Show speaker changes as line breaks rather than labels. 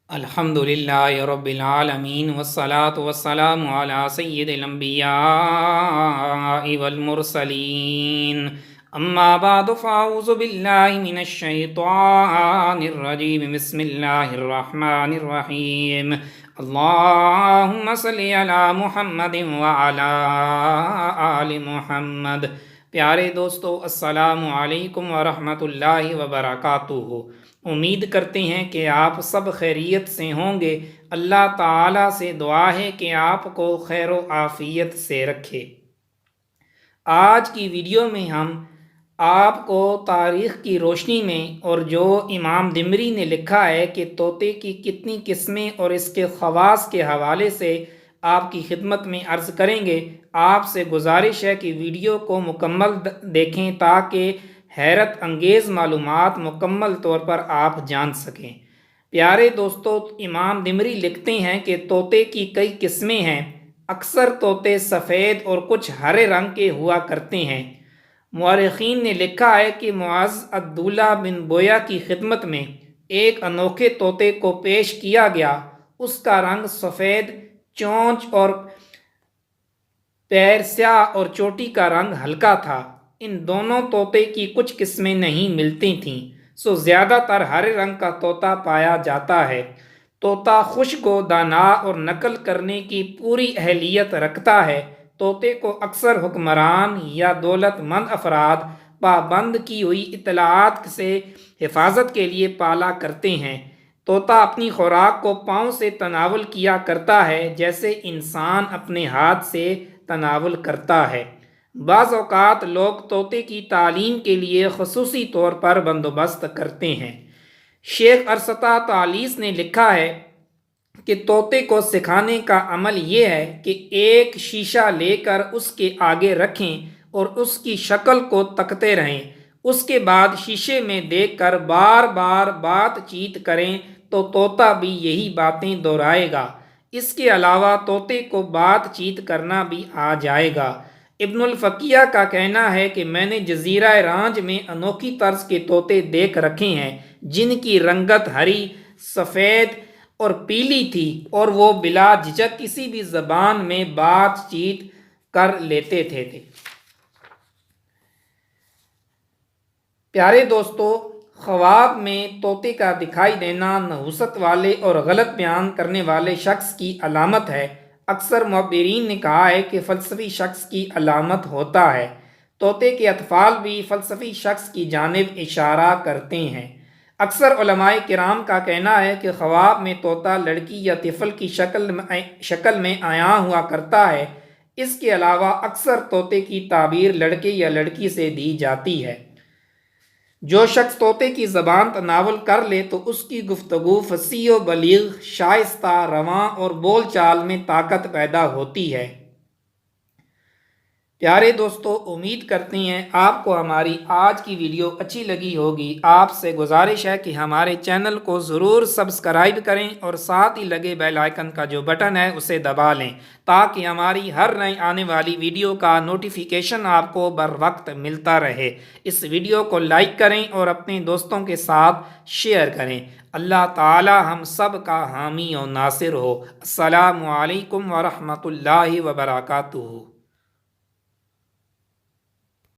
الحمدللہ رب العالمین والصلاة والسلام علی سید الانبیاء والمرسلین اما بعد فاعوذ باللہ من الشیطان الرجیم بسم اللہ الرحمن الرحیم اللہم صلی علی محمد وعلی آل محمد۔ پیارے دوستو، السلام علیکم ورحمۃ اللہ وبرکاتہ۔ امید کرتے ہیں کہ آپ سب خیریت سے ہوں گے۔ اللہ تعالیٰ سے دعا ہے کہ آپ کو خیر و عافیت سے رکھے۔ آج کی ویڈیو میں ہم آپ کو تاریخ کی روشنی میں اور جو امام دمری نے لکھا ہے کہ طوطے کی کتنی قسمیں اور اس کے خواص کے حوالے سے آپ کی خدمت میں عرض کریں گے۔ آپ سے گزارش ہے کہ ویڈیو کو مکمل دیکھیں تاکہ حیرت انگیز معلومات مکمل طور پر آپ جان سکیں۔ پیارے دوستو، امام دمری لکھتے ہیں کہ طوطے کی کئی قسمیں ہیں۔ اکثر طوطے سفید اور کچھ ہرے رنگ کے ہوا کرتے ہیں۔ مورخین نے لکھا ہے کہ معاذ عبداللہ بن بویا کی خدمت میں ایک انوکھے طوطے کو پیش کیا گیا۔ اس کا رنگ سفید، چونچ اور پیر سیاہ اور چوٹی کا رنگ ہلکا تھا۔ ان دونوں طوطے کی کچھ قسمیں نہیں ملتی تھیں، سو زیادہ تر ہرے رنگ کا طوطا پایا جاتا ہے۔ طوطا خشک و دانا اور نقل کرنے کی پوری اہلیت رکھتا ہے۔ طوطے کو اکثر حکمران یا دولت مند افراد پابند کی ہوئی اطلاعات سے حفاظت کے لیے پالا کرتے ہیں۔ طوطا اپنی خوراک کو پاؤں سے تناول کیا کرتا ہے جیسے انسان اپنے ہاتھ سے تناول کرتا ہے۔ بعض اوقات لوگ طوطے کی تعلیم کے لیے خصوصی طور پر بندوبست کرتے ہیں۔ شیخ ارسطا طالیس نے لکھا ہے کہ طوطے کو سکھانے کا عمل یہ ہے کہ ایک شیشہ لے کر اس کے آگے رکھیں اور اس کی شکل کو تکتے رہیں۔ اس کے بعد شیشے میں دیکھ کر بار بار بات چیت کریں تو طوطا بھی یہی باتیں دہرائے گا۔ اس کے علاوہ طوطے کو بات چیت کرنا بھی آ جائے گا۔ ابن الفقیہ کا کہنا ہے کہ میں نے جزیرہ رانج میں انوکھی طرز کے طوطے دیکھ رکھے ہیں جن کی رنگت ہری، سفید اور پیلی تھی اور وہ بلا جھجک کسی بھی زبان میں بات چیت کر لیتے تھے۔ پیارے دوستو، خواب میں طوطے کا دکھائی دینا نحوست والے اور غلط بیان کرنے والے شخص کی علامت ہے۔ اکثر معبرین نے کہا ہے کہ فلسفی شخص کی علامت ہوتا ہے۔ طوطے کے اطفال بھی فلسفی شخص کی جانب اشارہ کرتے ہیں۔ اکثر علماء کرام کا کہنا ہے کہ خواب میں طوطا لڑکی یا طفل کی شکل میں عیاں ہوا کرتا ہے۔ اس کے علاوہ اکثر طوطے کی تعبیر لڑکے یا لڑکی سے دی جاتی ہے۔ جو شخص طوطے کی زبان تناول کر لے تو اس کی گفتگو فصیح و بلیغ، شائستہ، رواں اور بول چال میں طاقت پیدا ہوتی ہے۔ پیارے دوستو، امید کرتے ہیں آپ کو ہماری آج کی ویڈیو اچھی لگی ہوگی۔ آپ سے گزارش ہے کہ ہمارے چینل کو ضرور سبسکرائب کریں اور ساتھ ہی لگے بیل آئیکن کا جو بٹن ہے اسے دبا لیں تاکہ ہماری ہر نئی آنے والی ویڈیو کا نوٹیفیکیشن آپ کو بر وقت ملتا رہے۔ اس ویڈیو کو لائک کریں اور اپنے دوستوں کے ساتھ شیئر کریں۔ اللہ تعالی ہم سب کا حامی و ناصر ہو۔ السلام علیکم ورحمۃ اللہ وبرکاتہ۔